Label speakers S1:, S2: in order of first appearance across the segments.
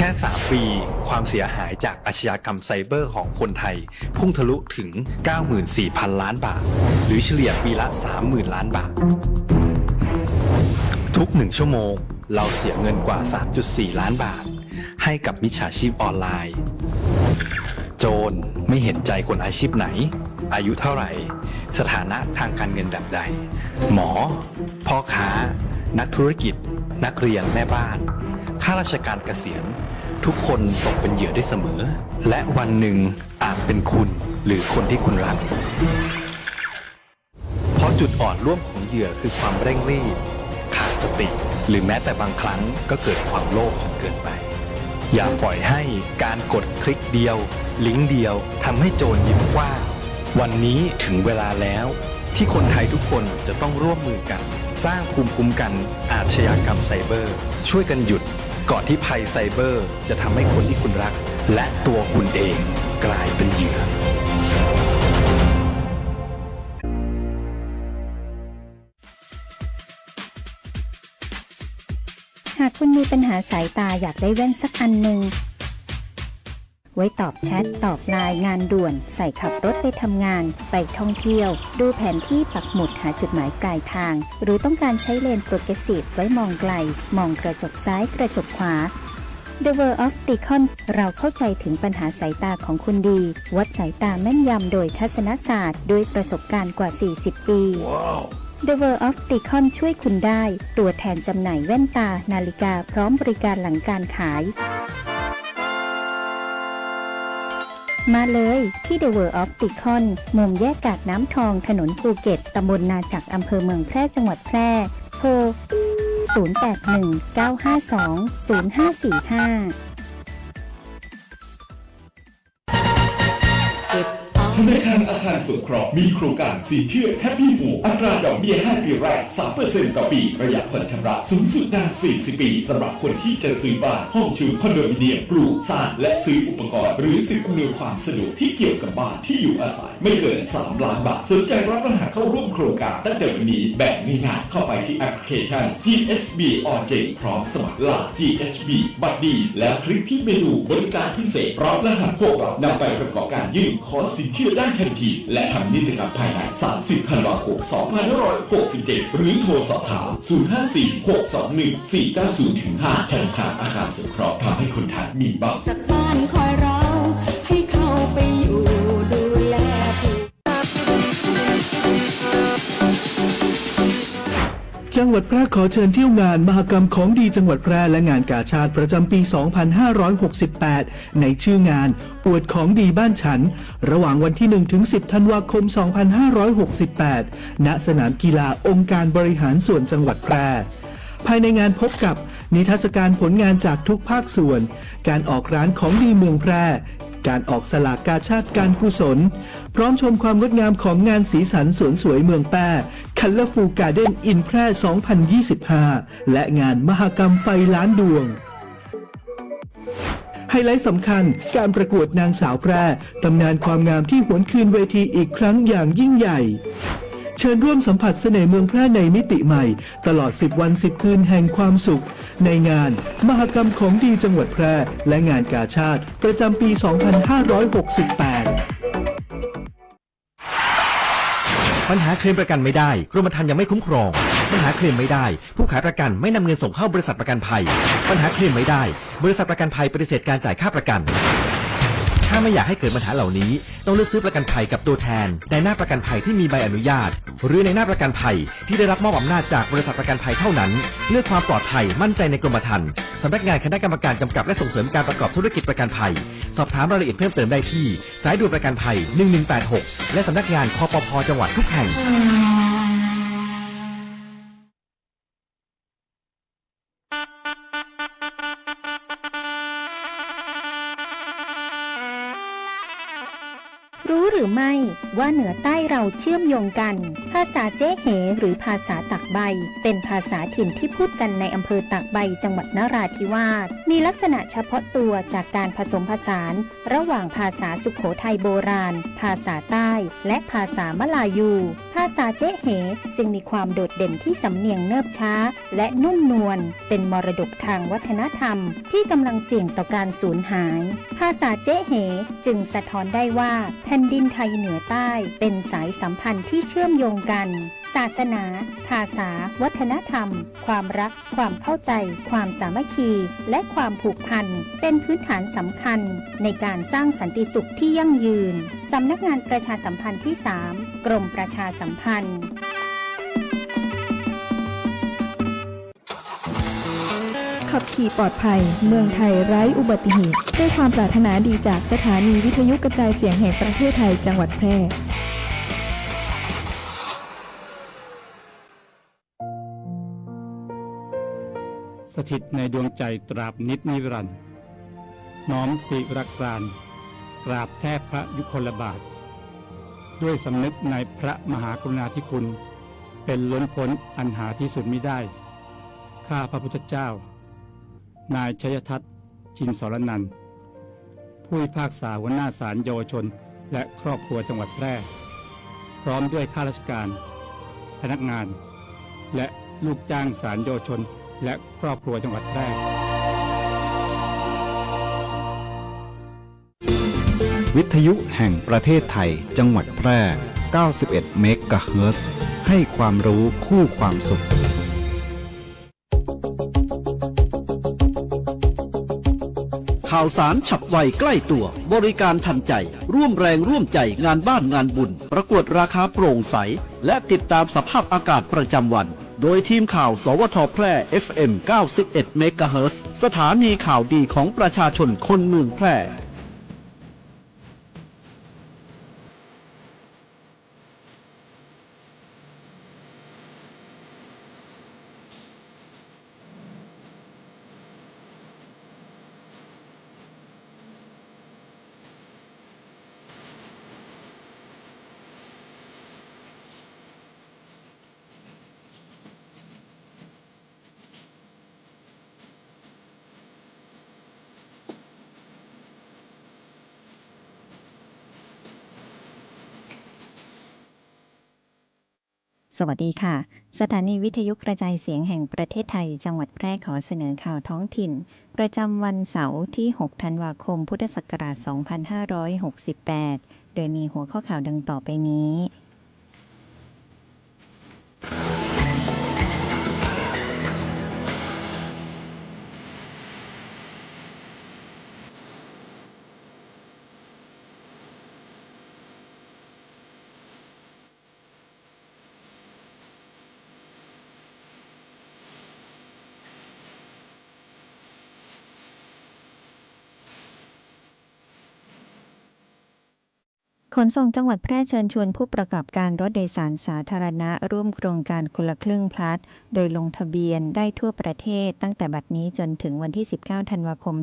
S1: ค่3 ปีความเสียหายจากอาชญากรรมไซเบอร์ของคนไทยพุ่งทะลุถึง 94,000 ล้านบาทหรือเฉลี่ยปีละ 30,000 ล้านบาททุก1 ชั่วโมงเราเสียเงินกว่า 3.4 ล้านบาทให้กับมิจฉาชีพออนไลน์โจรไม่เห็นใจคนอาชีพไหนอายุเท่าไหร่สถานะทางการเงินแบบใดหมอพ่อค้านักธุรกิจนักเรียนแม่บ้านข้าราชการเกษียณทุกคนตกเป็นเหยื่อได้เสมอและวันหนึ่งอาจเป็นคุณหรือคนที่คุณรักเพราะจุดอ่อนร่วมของเหยื่อคือความเร่งรีบขาดสติหรือแม้แต่บางครั้งก็เกิดความโลภจนเกินไปอย่าปล่อยให้การกดคลิกเดียวลิงก์เดียวทำให้โจรยิ้มกว้างวันนี้ถึงเวลาแล้วที่คนไทยทุกคนจะต้องร่วมมือกันสร้างภูมิคุ้มกันอาชญากรรมไซเบอร์ช่วยกันหยุดก่อนที่ภัยไซเบอร์จะทำให้คนที่คุณรักและตัวคุณเองกลายเป็นเหยื่อ
S2: หากคุณมีปัญหาสายตาอยากได้แว่นสักอันหนึ่งไว้ตอบแชทตอบไลน์งานด่วนใส่ขับรถไปทำงานไปท่องเที่ยวดูแผนที่ปักหมุดหาจุดหมายปลายทางหรือต้องการใช้เลนโปรเกรสซีฟไว้มองไกลมองกระจกซ้ายกระจกขวา The World of Decon เราเข้าใจถึงปัญหาสายตาของคุณดีวัดสายตาแม่นยำโดยทัศนศาสตร์ด้วยประสบการณ์กว่า40 ปี wow. The World of Decon ช่วยคุณได้ตัวแทนจำหน่ายแว่นตานาฬิกาพร้อมบริการหลังการขายมาเลยที่ The World of Decon มุมแยกกาดน้ำทองถนนภูเก็ตตำบลนาจักอำเภอเมืองแพร่จังหวัดแพร่โทร 0819520545
S3: ธนาคารอาคารสงเคราะห์มีโครงการสินเชื่อแฮปปี้โฮมอัตราดอกเบี้ย5 ปีแรก 3% ต่อปีระยะผ่อนชำระสูงสุดนาน40 ปีสำหรับคนที่จะซื้อบ้านห้องชุดคอนโดมิเนียมปลูกสร้างและซื้ออุปกรณ์หรือสิ่งอำนวยความสะดวกที่เกี่ยวกับบ้านที่อยู่อาศัยไม่เกิน3 ล้านบาทสนใจรับรหัสเข้าร่วมโครงการตั้งแต่วันนี้แบบง่ายๆเข้าไปที่แอปพลิเคชัน GSB Origin พร้อมสมัครล่า GSB บัตรดีแล้วคลิกที่เมนูบริการพิเศษรับรหัสพวกเรานำไปประกอบการยื่นขอสินเชื่อได้ทันทีและทำนิติกรรมภายใน30 ธันวาคม 2567 หรือโทรสอบถาม 054-621-490-5 ธนาคารอาคารสงเคราะห์ทำให้คนไทยมีบ้าน
S4: สักบ้านคอยเราให้เข้าไปอยู่ดูแล
S5: จังหวัดแพร่ขอเชิญเที่ยวงานมหกรรมของดีจังหวัดแพร่และงานกาชาติประจำปี 2568 ในชื่องานอวดของดีบ้านฉันระหว่างวันที่ 1-10 ธันวาคม 2568 ณ สนามกีฬาองค์การบริหารส่วนจังหวัดแพร่ภายในงานพบกับนิทรรศการผลงานจากทุกภาคส่วนการออกร้านของดีเมืองแพร่การออกสลากกาชาติการกุศลพร้อมชมความงดงามของงานสีสันสวนสวยเมืองแพร่ Colorful Garden in แพร่ 2025 และงานมหกรรมไฟล้านดวงไฮไลท์สำคัญการประกวดนางสาวแพร่ตำนานความงามที่หวนคืนเวทีอีกครั้งอย่างยิ่งใหญ่เชิญร่วมสัมผัสเสน่ห์เมืองแพร่ในมิติใหม่ตลอด10 วัน 10 คืนแห่งความสุขในงานมหกรรมของดีจังหวัดแพร่และงานกาชาติประจำปี 2568
S6: ปัญหาเคลมประกันไม่ได้กรมธรรม์ยังไม่คุ้มครองปัญหาเคลมไม่ได้ผู้ขายประกันไม่นำเงินส่งเข้าบริษัทประกันภัยปัญหาเคลมไม่ได้บริษัทประกันภัยปฏิเสธการจ่ายค่าประกันถ้าไม่อยากให้เกิดปัญหาเหล่านี้ต้องเลือกซื้อประกันภัยกับตัวแทนในหน้าประกันภัยที่มีใบอนุญาตหรือในหน้าประกันภัยที่ได้รับมอบอำนาจจากบริษัทประกันภัยเท่านั้นเลือกความปลอดภัยมั่นใจในกรมธรรม์สำนักงานคณะกรรมการกำกับและส่งเสริมการประกอบธุรกิจประกันภัยสอบถามรายละเอียดเพิ่มเติมได้ที่สายด่วนประกันภัย1186และสำนักงานคปภ.จังหวัดทุกแห่ง
S2: รู้หรือ รือไม่ว่าเหนือใต้เราเชื่อมโยงกันภาษาเจ๊เหหรือภาษาตากใบเป็นภาษาถิ่นที่พูดกันในอำเภอตากใบจังหวัดนราธิวาสมีลักษณะเฉพาะตัวจากการผสมผสานระหว่างภาษาสุโขทัยโบราณภาษาใต้และภาษามลายูภาษาเจ๊เหจึงมีความโดดเด่นที่สำเนียงเนิบช้าและนุ่มนวลเป็นมรดกทางวัฒนธรรมที่กำลังเสี่ยงต่อการสูญหายภาษาเจ๊เหจึงสะท้อนได้ว่าแผ่นดินไทยเหนือใต้เป็นสายสัมพันธ์ที่เชื่อมโยงกันศาสนาภาษาวัฒนธรรมความรักความเข้าใจความสามัคคีและความผูกพันเป็นพื้นฐานสำคัญในการสร้างสันติสุขที่ยั่งยืนสำนักงานประชาสัมพันธ์ที่ 3 กรมประชาสัมพันธ์
S7: ขับขี่ปลอดภัยเมืองไทยไร้อุบัติเหตุด้วยความปรารถนาดีจากสถานีวิทยุกระจายเสียงแห่งประเทศไทยจังหวัดแพร่
S8: สถิตในดวงใจตราบนิจนิรันดร์น้อมศิรกรานกราบแทบพระยุคลบาทด้วยสำนึกในพระมหากรุณาธิคุณเป็นล้นพ้นอันหาที่สุดมิได้ข้าพระพุทธเจ้านายชัยทัศน์ชินสรนันท์ผู้พิพากษาหัวหน้าศาลเยาวชนและครอบครัวจังหวัดแพร่พร้อมด้วยข้าราชการพนักงานและลูกจ้างศาลเยาวชนและครอบครัวจังหวัดแพร่
S9: วิทยุแห่งประเทศไทยจังหวัดแพร่ 91 เมกะเฮิรตซ์ให้ความรู้คู่ความสุข
S10: ข่าวสารฉับไวใกล้ตัวบริการทันใจร่วมแรงร่วมใจงานบ้านงานบุญประกวดราคาโปร่งใสและติดตามสภาพอากาศประจำวันโดยทีมข่าวสวทแพร่ FM 91 เมกะเฮิรตซ์สถานีข่าวดีของประชาชนคนเมืองแพร่
S2: สวัสดีค่ะสถานีวิทยุกระจายเสียงแห่งประเทศไทยจังหวัดแพร่ขอเสนอข่าวท้องถิ่นประจำวันเสาร์ที่ 6 ธันวาคม พุทธศักราช 2568 โดยมีหัวข้อข่าวดังต่อไปนี้ ขนส่งจังหวัดแพร่เชิญชวนผู้ประกอบการรถโดยสารสาธารณะร่วมโครงการคนละครึ่งพลัสโดยลงทะเบียนได้ทั่วประเทศตั้งแต่บัดนี้จนถึงวันที่ 19 ธันวาคม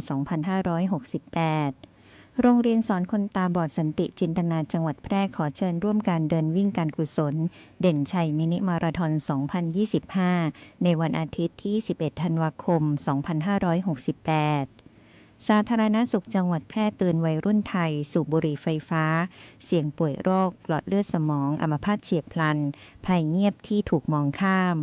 S2: 2568 โรงเรียนสอนคนตาบอดสันติจินตนาจังหวัดแพร่ขอเชิญร่วมการเดินวิ่งการกุศลเด่นชัยมินิมาราธอน 2025 ในวันอาทิตย์ที่ 11 ธันวาคม 2568สาธารณสุขจังหวัดแพร่เตือนวัยรุ่นไทยสูบบุหรี่ไฟฟ้าเสี่ยงป่วยโรคหลอดเลือดสมองอัมพาตเฉียบพลันภัยเงียบที่ถูกมองข้าม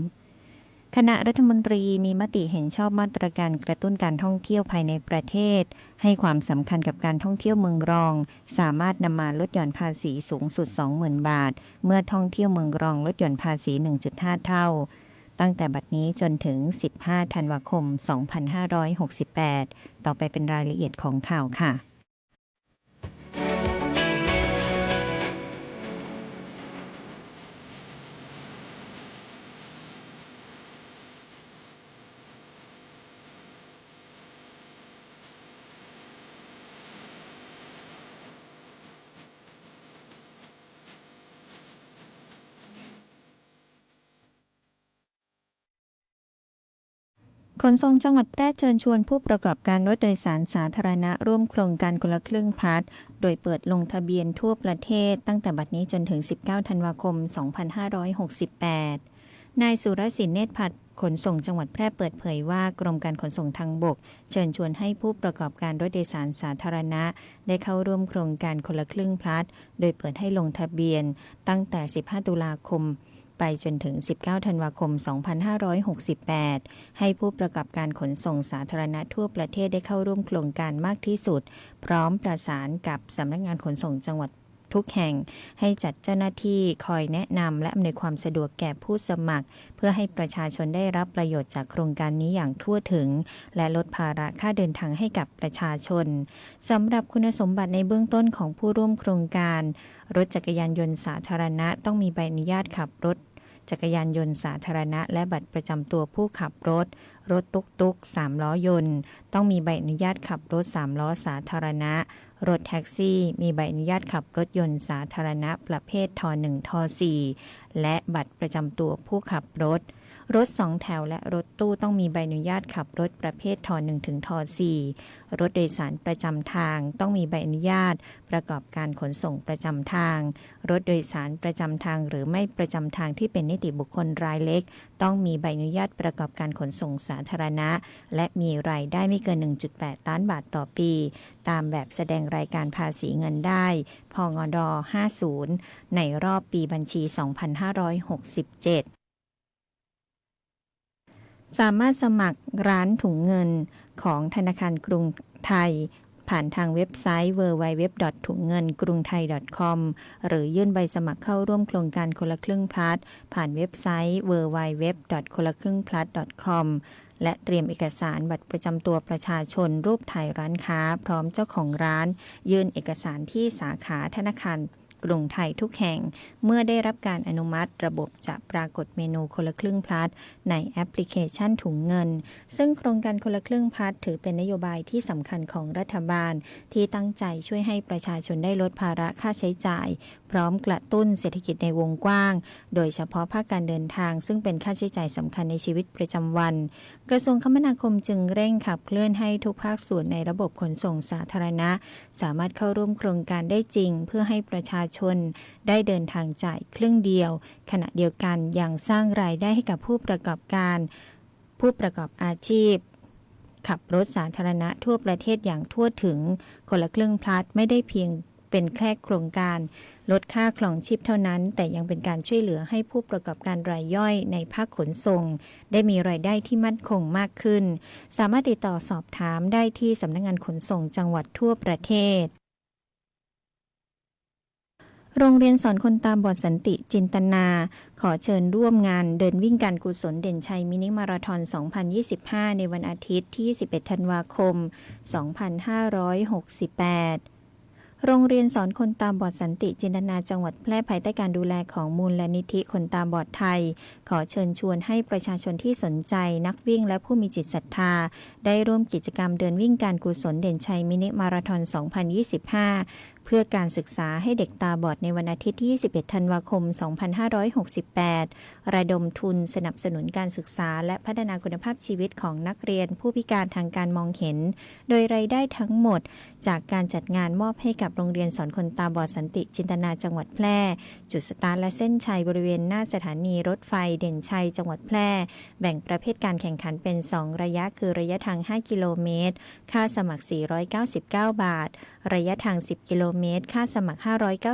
S2: คณะรัฐมนตรีมีมติเห็นชอบมาตรการกระตุ้นการท่องเที่ยวภายในประเทศให้ความสำคัญกับการท่องเที่ยวเมืองรองสามารถนำมาลดหย่อนภาษีสูงสุด 20,000 บาทเมื่อท่องเที่ยวเมืองรองลดหย่อนภาษี 1.5 เท่าตั้งแต่บัดนี้จนถึง 15 ธันวาคม 2568 ต่อไปเป็นรายละเอียดของข่าวค่ะ ผ ขนส่งจังหวัดแพร่เชิญชวนผู้ประกอบการรถโดยสารสาธารณะร่วมโครงการคนละครึ่งพลัสโดยเปิดลงทะเบียนทั่วประเทศตั้งแต่บัดนี้จนถึง 19 ธันวาคม 2568 นายสุรศิลป์เนตรพัฒน์ขนส่งจังหวัดแพร่เปิดเผยว่ากรมการขนส่งทางบกเชิญชวนให้ผู้ประกอบการรถโดยสารสาธารณะได้เข้าร่วมโครงการคนละครึ่งพลัสโดยเปิดให้ลงทะเบียนตั้งแต่ 15 ตุลาคมไปจนถึง 19 ธันวาคม 2568 ให้ผู้ประกอบการขนส่งสาธารณะทั่วประเทศได้เข้าร่วมโครงการมากที่สุดพร้อมประสานกับสำนักงานขนส่งจังหวัดทุกแห่งให้จัดเจ้าหน้าที่คอยแนะนำและอำนวยความสะดวกแก่ผู้สมัครเพื่อให้ประชาชนได้รับประโยชน์จากโครงการนี้อย่างทั่วถึงและลดภาระค่าเดินทางให้กับประชาชนสำหรับคุณสมบัติในเบื้องต้นของผู้ร่วมโครงการรถจักรยานยนต์สาธารณะต้องมีใบอนุญาตขับรถจักรยานยนต์สาธารณะและบัตรประจำตัวผู้ขับรถตุ๊กๆ3ล้อยนต์ต้องมีใบอนุญาตขับรถ3ล้อสาธารณะรถแท็กซี่มีใบอนุญาตขับรถยนต์สาธารณะประเภทท1ท4และบัตรประจำตัวผู้ขับรถ2แถวและรถตู้ต้องมีใบอนุญาตขับรถประเภทท1ถึงท4รถโดยสารประจำทางต้องมีใบอนุญาตประกอบการขนส่งประจำทางรถโดยสารประจำทางหรือไม่ประจำทางที่เป็นนิติบุคคลรายเล็กต้องมีใบอนุญาตประกอบการขนส่งสาธารณะและมีรายได้ไม่เกิน 1.8 ล้านบาทต่อปีตามแบบแสดงรายการภาษีเงินได้พงด50ในรอบปีบัญชี 2567สามารถสมัครร้านถุงเงินของธนาคารกรุงไทยผ่านทางเว็บไซต์ www.thungngengrungthai.com หรือยื่นใบสมัครเข้าร่วมโครงการคนละครึ่งพลัสผ่านเว็บไซต์ www.konlakringplas.com และเตรียมเอกสารบัตรประจำตัวประชาชนรูปถ่ายร้านค้าพร้อมเจ้าของร้านยื่นเอกสารที่สาขาธนาคารกรุงไทยทุกแห่งเมื่อได้รับการอนุมัติระบบจะปรากฏเมนูคนละครึ่งพลัสในแอปพลิเคชันถุงเงินซึ่งโครงการคนละครึ่งพลัสถือเป็นนโยบายที่สำคัญของรัฐบาลที่ตั้งใจช่วยให้ประชาชนได้ลดภาระค่าใช้จ่ายพร้อมกระตุ้นเศรษฐกิจในวงกว้างโดยเฉพาะภาคการเดินทางซึ่งเป็นค่าใช้จ่ายสำคัญในชีวิตประจำวันกระทรวงคมนาคมจึงเร่งขับเคลื่อนให้ทุกภาคส่วนในระบบขนส่งสาธารณะสามารถเข้าร่วมโครงการได้จริงเพื่อให้ประชาชนได้เดินทางจ่ายครึ่งเดียวขณะเดียวกันยังสร้างรายได้ให้กับผู้ประกอบการผู้ประกอบอาชีพขับรถสาธารณะทั่วประเทศอย่างทั่วถึงคนละครึ่งพลัสไม่ได้เพียงเป็นแค่โครงการลดค่าครองชีพเท่านั้นแต่ยังเป็นการช่วยเหลือให้ผู้ประกอบการรายย่อยในภาคขนส่งได้มีรายได้ที่มั่นคงมากขึ้นสามารถติดต่อสอบถามได้ที่สำนักงานขนส่งจังหวัดทั่วประเทศโรงเรียนสอนคนตาบอดสันติจินตนาขอเชิญร่วมงานเดินวิ่งการกุศลเด่นชัยมินิมาราธอน 2025 ในวันอาทิตย์ที่ 11 ธันวาคม 2568 โรงเรียนสอนคนตาบอดสันติจินตนาจังหวัดแพร่ภายใต้การดูแลของมูลนิธิคนตาบอดไทยขอเชิญชวนให้ประชาชนที่สนใจนักวิ่งและผู้มีจิตศรัทธาได้ร่วมกิจกรรมเดินวิ่งการกุศลเด่นชัยมินิมาราธอน 2025 เพื่อการศึกษาให้เด็กตาบอดในวันอาทิตย์ที่ 21 ธันวาคม 2568 ระดมทุนสนับสนุนการศึกษาและพัฒนาคุณภาพชีวิตของนักเรียนผู้พิการทางการมองเห็นโดยรายได้ทั้งหมดจากการจัดงานมอบให้กับโรงเรียนสอนคนตาบอดสันติจินตนาจังหวัดแพร่จุดสตาร์ทและเส้นชัยบริเวณหน้าสถานีรถไฟเด่นชัยจังหวัดแพร่แบ่งประเภทการแข่งขันเป็น2ระยะคือระยะทาง5กิโลเมตรค่าสมัคร499 บาทระยะทาง10กิโลเมตรค่าสมัคร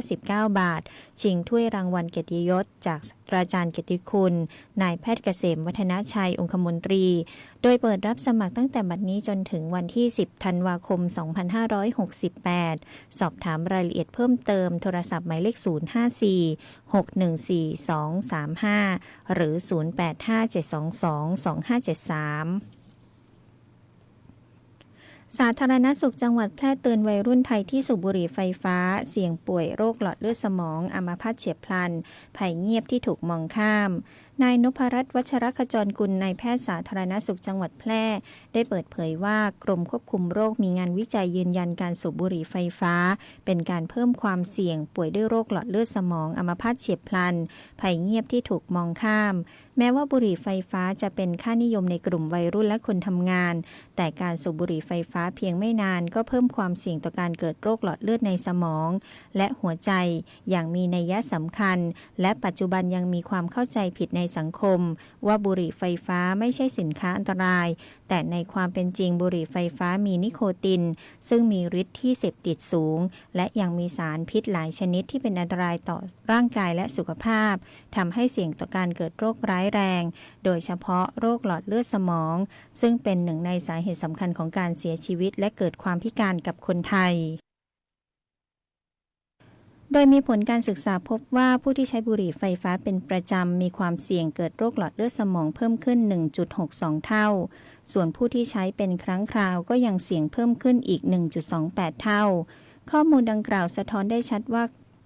S2: 599 บาทชิงถ้วยรางวัลเกียรติยศจากอาจารย์เกียรติคุณนายแพทย์เกษมวัฒนชัยองคมนตรีโดยเปิดรับสมัครตั้งแต่บัดนี้จนถึงวันที่ 10 ธันวาคม 2568 สอบถามรายละเอียดเพิ่มเติมโทรศัพท์หมายเลข 054-614-235 หรือ 085-722-2573สาธารณสุขจังหวัดแพร่เตือนวัยรุ่นไทยที่สูบบุหรี่ไฟฟ้าเสี่ยงป่วยโรคหลอดเลือดสมองอัมพาตเฉียบพลันภัยเงียบที่ถูกมองข้ามนายนพรัตน์วัชรขจรกุลนายแพทย์สาธารณสุขจังหวัดแพร่ได้เปิดเผยว่ากรมควบคุมโรคมีงานวิจัยยืนยันการสูบบุหรี่ไฟฟ้าเป็นการเพิ่มความเสี่ยงป่วยด้วยโรคหลอดเลือดสมองอัมพาตเฉียบพลันภัยเงียบที่ถูกมองข้าม แม้ว่าบุหรี่ไฟฟ้าจะเป็นค่านิยมในกลุ่มวัยรุ่นและคนทำงานแต่การสูบบุหรี่ไฟฟ้าเพียงไม่นานก็เพิ่มความเสี่ยงต่อการเกิดโรคหลอดเลือดในสมองและหัวใจอย่างมีนัยสำคัญและปัจจุบันยังมีความเข้าใจผิดในสังคมว่าบุหรี่ไฟฟ้าไม่ใช่สินค้าอันตรายแต่ในความเป็นจริงบุหรี่ไฟฟ้ามีนิโคตินซึ่งมีฤทธิ์ที่เสพติดสูงและยังมีสารพิษหลายชนิดที่เป็นอันตรายต่อร่างกายและสุขภาพทำให้เสี่ยงต่อการเกิดโรคร้ายแรงโดยเฉพาะโรคหลอดเลือดสมองซึ่งเป็นหนึ่งในสาเหตุสำคัญของการเสียชีวิตและเกิดความพิการกับคนไทยโดยมีผลการศึกษาพบว่าผู้ที่ใช้บุหรี่ไฟฟ้าเป็นประจำมีความเสี่ยงเกิดโรคหลอดเลือดสมองเพิ่มขึ้น 1.62 เท่าส่วนผู้ที่ใช้เป็นครั้งคราวก็ยังเสี่ยงเพิ่มขึ้นอีก 1.28 เท่าข้อมูลดังกล่าวสะท้อนได้ชัดว่า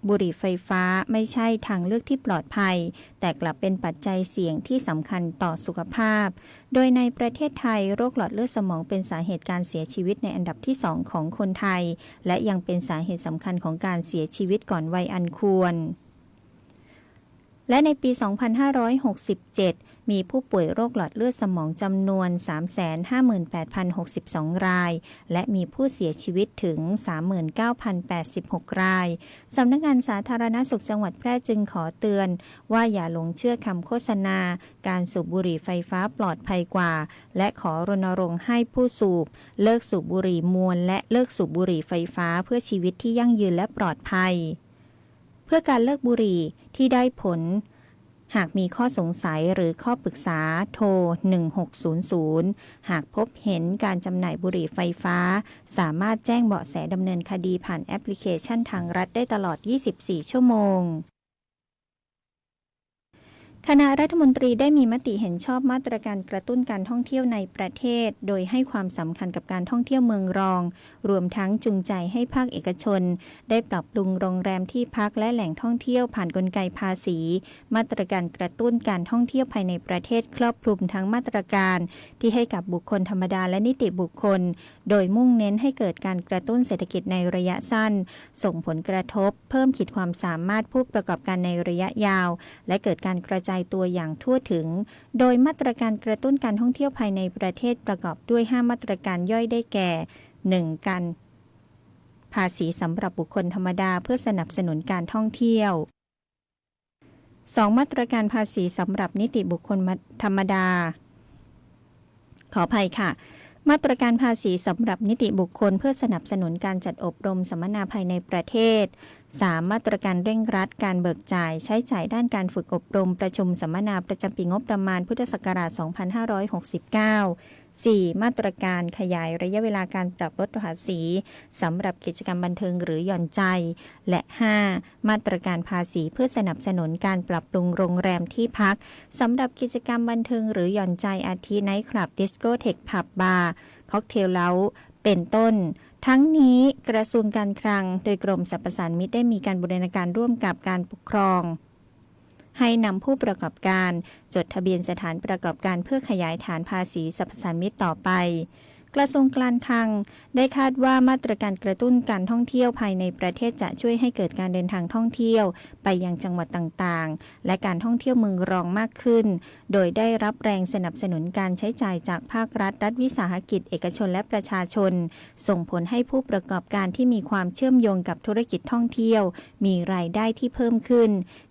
S2: บุหรี่ไฟฟ้าไม่ใช่ทางเลือกที่ปลอดภัยแต่กลับเป็นปัจจัยเสี่ยงที่สำคัญต่อสุขภาพโดยในประเทศไทยโรคหลอดเลือดสมองเป็นสาเหตุการเสียชีวิตในอันดับที่2ของคนไทยและยังเป็นสาเหตุสำคัญของการเสียชีวิตก่อนวัยอันควรและในปี 2567 มีผู้ป่วยโรคหลอดเลือดสมองจำนวน 358,062 รายและมีผู้เสียชีวิตถึง 39,086 รายสำนักงานสาธารณสุขจังหวัดแพร่จึงขอเตือนว่าอย่าหลงเชื่อคำโฆษณาการสูบบุหรี่ไฟฟ้าปลอดภัยกว่าและขอรณรงค์ให้ผู้สูบเลิกสูบบุหรี่มวลและเลิกสูบบุหรี่ไฟฟ้าเพื่อชีวิตที่ยั่งยืนและปลอดภัยเพื่อการเลิกบุหรี่ที่ได้ผลหากมีข้อสงสัยหรือข้อปรึกษาโทร 1600 หากพบเห็นการจำหน่ายบุหรี่ไฟฟ้าสามารถแจ้งเบาะแสดำเนินคดีผ่านแอปพลิเคชันทางรัฐได้ตลอด 24 ชั่วโมงคณะรัฐมนตรีได้มีมติเห็นชอบมาตรการกระตุ้นการท่องเที่ยวในประเทศโดยให้ความสำคัญกับการท่องเที่ยวเมืองรองรวมทั้งจูงใจให้ภาคเอกชนได้ปรับปรุงโรงแรมที่พักและแหล่งท่องเที่ยวผ่านกลไกภาษีมาตรการกระตุ้นการท่องเที่ยวภายในประเทศครอบคลุมทั้งมาตรการที่ให้กับบุคคลธรรมดาและนิติบุคคลโดยมุ่งเน้นให้เกิดการกระตุ้นเศรษฐกิจในระยะสั้นส่งผลกระทบเพิ่มขีดความสามารถผู้ประกอบการในระยะยาวและเกิดการกระจายตัวอย่างทั่วถึงโดยมาตรการกระตุ้นการท่องเที่ยวภายในประเทศประกอบด้วย5มาตรการย่อยได้แก่ 1. การภาษีสำหรับบุคคลธรรมดาเพื่อสนับสนุนการท่องเที่ยว 2. มาตรการภาษีสำหรับนิติบุคคลธรรมดาขออภัยค่ะมาตรการภาษีสำหรับนิติบุคคลเพื่อสนับสนุนการจัดอบรมสัมมนาภายในประเทศ 3. มาตรการเร่งรัดการเบิกจ่ายใช้จ่ายด้านการฝึกอบรมประชุมสัมมนาประจำปีงบประมาณพุทธศักราช 2569 4. มาตรการขยายระยะเวลาการปรับลดภาษีสำหรับกิจกรรมบันเทิงหรือหย่อนใจและ 5. มาตรการภาษีเพื่อสนับสนุนการปรับปรุงโรงแรมที่พักสำหรับกิจกรรมบันเทิงหรือหย่อนใจอาทิไนท์คลับดิสโกเทคผับบาร์ค็อกเทลเล้าเป็นต้นทั้งนี้กระทรวงการคลังโดยกรมสรรพสานมิตได้มีการบูรณาการร่วมกับการปกครองให้นำผู้ประกอบการจดทะเบียนสถานประกอบการเพื่อขยายฐานภาษีสรรพสานมิตต่อไปกระทรวงการคลังได้คาดว่ามาตรการกระตุ้นการท่องเที่ยวภายในประเทศจะช่วยให้เกิดการเดินทางท่องเที่ยวไปยังจังหวัดต่างๆและการท่องเที่ยวเมืองรองมากขึ้นโดยได้รับแรงสนับสนุนการใช้จ่ายจากภาครัฐรัฐวิสาหกิจเอกชนและประชาชนส่งผลให้ผู้ประกอบการที่มีความเชื่อมโยงกับธุรกิจท่องเที่ยวมีรายได้ที่เพิ่มขึ้น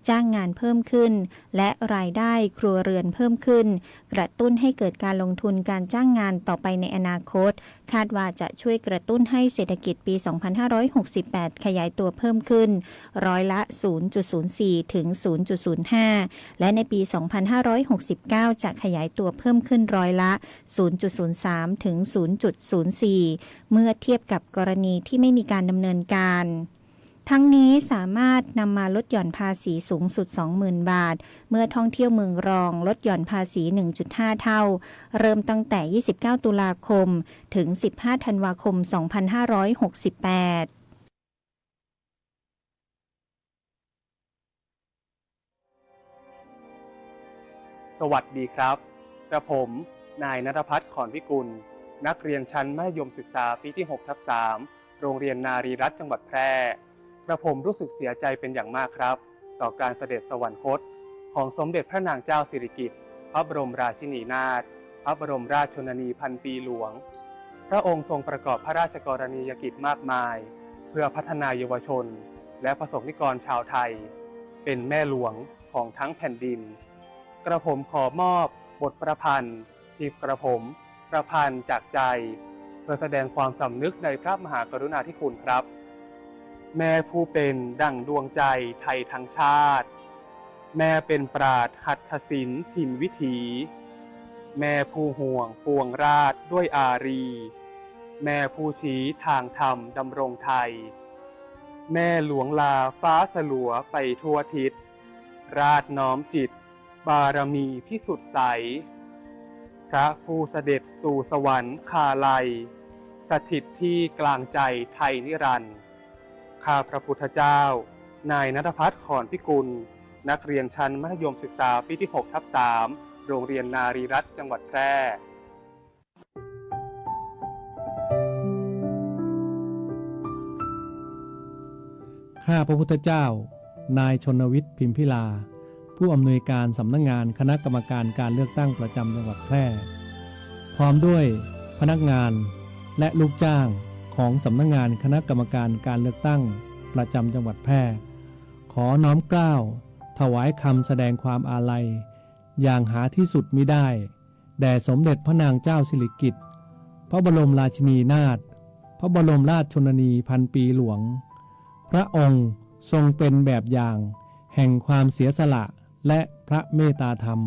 S2: จ้างงานเพิ่มขึ้นและรายได้ครัวเรือนเพิ่มขึ้นกระตุ้นให้เกิดการลงทุนการจ้างงานต่อไปในอนาคตคาดว่าจะช่วยกระตุ้นให้เศรษฐกิจปี 2568 ขยายตัวเพิ่มขึ้นร้อยละ 0.04 ถึง 0.05 และในปี 2569 จะขยายตัวเพิ่มขึ้นร้อยละ 0.03 ถึง 0.04 เมื่อเทียบกับกรณีที่ไม่มีการดำเนินการทั้งนี้สามารถนำมาลดหย่อนภาษีสูงสุด 20,000 บาทเมื่อท่องเที่ยวเมืองรองลดหย่อนภาษี 1.5 เท่าเริ่มตั้งแต่ 29 ตุลาคมถึง 15 ธันวาคม 2568
S11: สวัสดีครับกระผมนายณัฐพัฒน์ขอนวิกุลนักเรียนชั้นมัธยมศึกษาปีที่ 6/3 โรงเรียนนารีรัตน์จังหวัดแพร่กระผมรู้สึกเสียใจเป็นอย่างมากครับต่อการเสด็จสวรรคตของสมเด็จพระนางเจ้าสิริกิติ์ พระบรมราชินีนาถพระบรมราชชนนีพันปีหลวงพระองค์ทรงประกอบพระราชกรณียกิจมากมายเพื่อพัฒนาเยาวชนและประสบนิกรชาวไทยเป็นแม่หลวงของทั้งแผ่นดินกระผมขอมอบบทประพันธ์ที่กระผมประพันธ์จากใจเพื่อแสดงความสำนึกในพระมหากรุณาธิคุณครับแม่ผู้เป็นดั่งดวงใจไทยทั้งชาติแม่เป็นปราชญ์หัตถศิลป์ถิ่นวิถีแม่ผู้ห่วงปวงราชด้วยอารีแม่ผู้ชี้ทางธรรมดำรงไทยแม่หลวงลาฟ้าสลัวไปทั่วทิศราชน้อมจิตบารมีพิสุทธิ์ใสพระผู้เสด็จสู่สวรรค์คาลัยสถิตที่กลางใจไทยนิรันดร์ข้าพระพุทธเจ้านายณัฐภัทร ขอนพิกุลนักเรียนชั้นมัธยมศึกษาปีที่ 6/3 โรงเรียนนารีรัตน์จังหวัดแพร่
S12: ข้าพระพุทธเจ้า นายชนวิทย์ พิมพิลา ผู้อำนวยการสำนักงานคณะกรรมการการเลือกตั้งประจำจังหวัดแพร่ พร้อมด้วยพนักงานและลูกจ้างของสำนักงานคณะกรรมการการเลือกตั้งประจำจังหวัดแพร่ ขอน้อมเกล้าถวายคำแสดงความอาลัยอย่างหาที่สุดมิได้แด่สมเด็จพระนางเจ้าสิริกิติ์พระบรมราชินีนาถพระบรมราชชนนีพันปีหลวงพระองค์ทรงเป็นแบบอย่างแห่งความเสียสละและพระเมตตาธรรม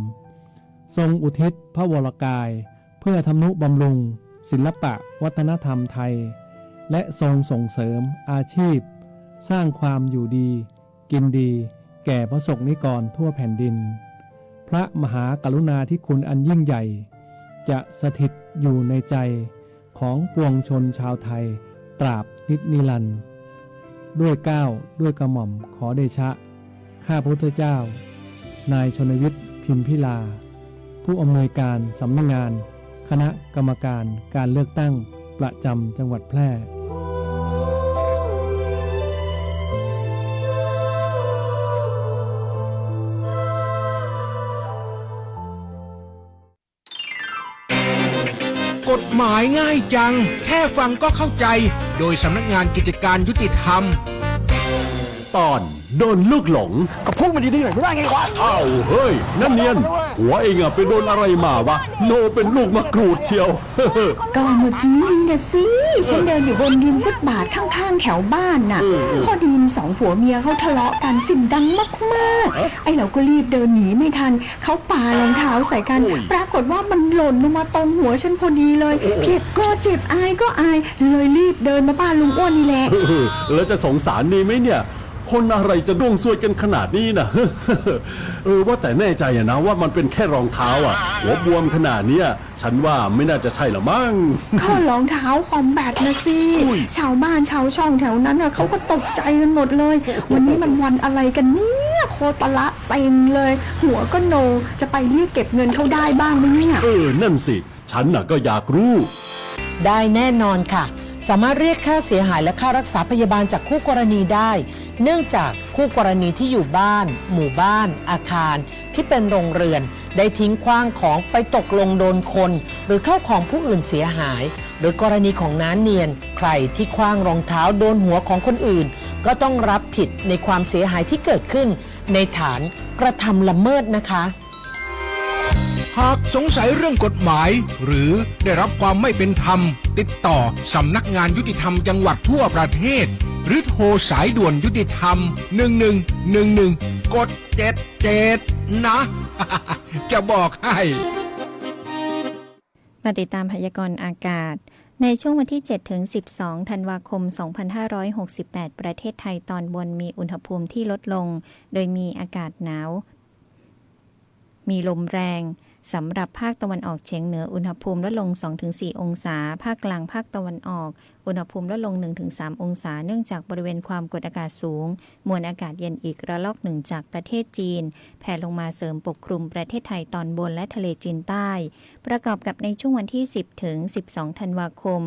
S12: ทรงอุทิศพระวรกายเพื่อทำนุบำรุงศิลปะวัฒนธรรมไทยและทรงส่งเสริมอาชีพสร้างความอยู่ดีกินดีแก่พระสงฆ์นิกรทั่วแผ่นดินพระมหากรุณาธิคุณอันยิ่งใหญ่จะสถิตอยู่ในใจของปวงชนชาวไทยตราบนิรันดร์ด้วยเกล้าด้วยกระหม่อมขอเดชะข้าพระพุทธเจ้านายชนวิทย์ พิมพิลาผู้อำนวยการสำนักงานคณะกรรมการการเลือกตั้งประจำจังหวัดแพร่
S13: กฎหมายง่ายจังแค่ฟังก็เข้าใจโดยสำนักงานกิจการยุติธรรม
S3: ตอนโดนลูกหลงก็พุ่งมาดีๆหน่อยไม่ได้ไงวะอ้าวเฮ้ยนั่นเนียนหัวเองอะไปโดนอะไรมาวะโนเป็นลูกมะกรูดเชียว
S14: ก็เมื่อกี้นี่นะสิฉันเดินอยู่บนริมฟุตบาทข้างๆแถวบ้านน่ะพอดีมีสองผัวเมียเขาทะเลาะกันเสียงดังมากๆไอ้เราก็รีบเดินหนีไม่ทันเขาปารองเท้าใส่กันปรากฏว่ามันหล่นลงมาตรงหัวฉันพอดีเลยเจ็บก็เจ็บอายก็อายเลยรีบเดินมาบ้านลุงอ้วนนี่แหละ
S3: แล้วจะสงสารดีไหมเนี่ยคนอะไรจะดวงซวยกันขนาดนี้นะ ว่าแต่แน่ใจนะว่ามันเป็นแค่รองเท้าอ่ะหัวบวมขนาดนี้ฉันว่าไม่น่าจะใช่หรอมั้ง
S14: ก็รองเท้าคอมแบทนะสิชาวบ้านชาวช่องแถวนั้นเขาก็ตกใจกันหมดเลยวันนี้มันวันอะไรกันเนี่ยโคตรละเซ็งเลยหัวก็โนจะไปเรียกเก็บเงินเขาได้บ้างไหมเนี่ย
S3: นั่นสิฉันน่ะก็อยากรู้
S15: ได้แน่นอนค่ะสามารถเรียกค่าเสียหายและค่ารักษาพยาบาลจากคู่กรณีได้เนื่องจากคู่กรณีที่อยู่บ้านหมู่บ้านอาคารที่เป็นโรงเรือนได้ทิ้งขว้างของไปตกลงโดนคนหรือเข้าของผู้อื่นเสียหายโดยกรณีของน้าเนียนใครที่ขว้างรองเท้าโดนหัวของคนอื่นก็ต้องรับผิดในความเสียหายที่เกิดขึ้นในฐานกระทำละเมิดนะคะ
S13: หากสงสัยเรื่องกฎหมายหรือได้รับความไม่เป็นธรรมติดต่อสำนักงานยุติธรรมจังหวัดทั่วประเทศหรือโทรสายด่วนยุติธรรม1111กด77นะ จะบอกให้
S2: มาติดตามพยากรณ์อากาศในช่วงวันที่ 7-12 ธันวาคม 2568 ประเทศไทยตอนบนมีอุณหภูมิที่ลดลงโดยมีอากาศหนาวมีลมแรงสำหรับภาคตะวันออกเฉียงเหนืออุณหภูมิลดลง 2-4 องศาภาคกลางภาคตะวันออกอุณหภูมิลดลง 1-3 องศาเนื่องจากบริเวณความกดอากาศสูงมวลอากาศเย็นอีกระลอกหนึ่งจากประเทศจีนแผ่ลงมาเสริมปกคลุมประเทศไทยตอนบนและทะเลจีนใต้ประกอบกับในช่วงวันที่ 10-12 ธันวาคม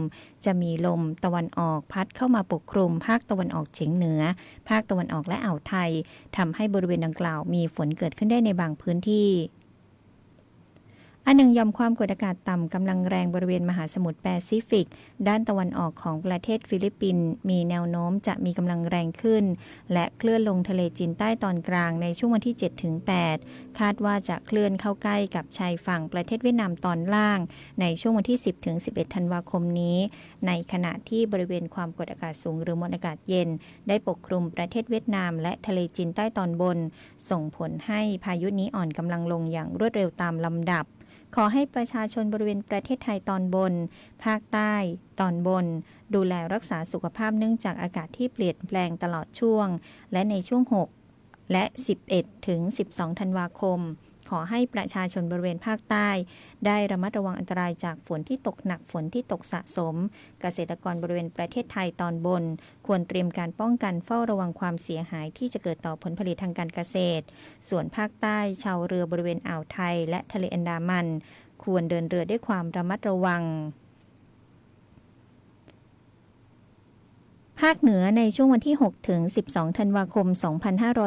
S2: จะมีลมตะวันออกพัดเข้ามาปกคลุมภาคตะวันออกเฉียงเหนือภาคตะวันออกและอ่าวไทยทำให้บริเวณดังกล่าวมีฝนเกิดขึ้นได้ในบางพื้นที่ อันหนึ่งยอมความกดอากาศต่ำกำลังแรงบริเวณมหาสมุทรแปซิฟิกด้านตะวันออกของประเทศฟิลิปปินส์มีแนวโน้มจะมีกำลังแรงขึ้นและเคลื่อนลงทะเลจีนใต้ตอนกลางในช่วงวันที่ 7-8 คาดว่าจะเคลื่อนเข้าใกล้กับชายฝั่งประเทศเวียดนามตอนล่างในช่วงวันที่ 10-11 ธันวาคมนี้ในขณะที่บริเวณความกดอากาศสูงหรือมวลอากาศเย็นได้ปกคลุมประเทศเวียดนามและทะเลจีนใต้ตอนบนส่งผลให้พายุนี้อ่อนกำลังลงอย่างรวดเร็วตามลำดับขอให้ประชาชนบริเวณประเทศไทยตอนบนภาคใต้ตอนบนดูแลรักษาสุขภาพเนื่องจากอากาศที่เปลี่ยนแปลงตลอดช่วงและในช่วง 6 และ 11-12 ธันวาคมขอให้ประชาชนบริเวณภาคใต้ได้ระมัดระวังอันตรายจากฝนที่ตกหนักฝนที่ตกสะสมเกษตรกรบริเวณประเทศไทยตอนบนควรเตรียมการป้องกันเฝ้าระวังความเสียหายที่จะเกิดต่อผลผลิตทางการเกษตรส่วนภาคใต้ชาวเรือบริเวณอ่าวไทยและทะเลอันดามันควรเดินเรือด้วยความระมัดระวังภาคเหนือในช่วงวันที่ 6-12 ธันวาคม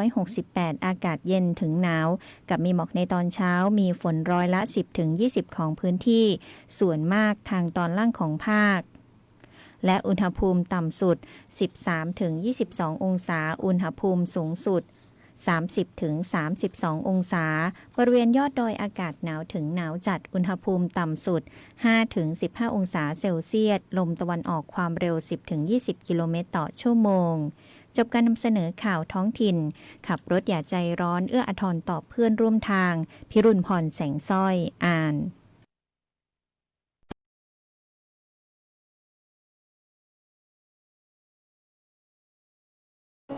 S2: 2568 อากาศเย็นถึงหนาวกับมีหมอกในตอนเช้ามีฝนร้อยละ 10-20 ของพื้นที่ส่วนมากทางตอนล่างของภาคและอุณหภูมิต่ำสุด 13-22 องศาอุณหภูมิสูงสุด 30-32 องศาบริเวณยอดดอยอากาศหนาวถึงหนาวจัดอุณหภูมิต่ำสุด 5-15 องศาเซลเซียสลมตะวันออกความเร็ว 10-20 กิโลเมตรต่อชั่วโมงจบการนำเสนอข่าวท้องถิ่นขับรถอย่าใจร้อนเอื้ออาทรต่อเพื่อนร่วมทางพิรุณพรแสงสร้อยอ่าน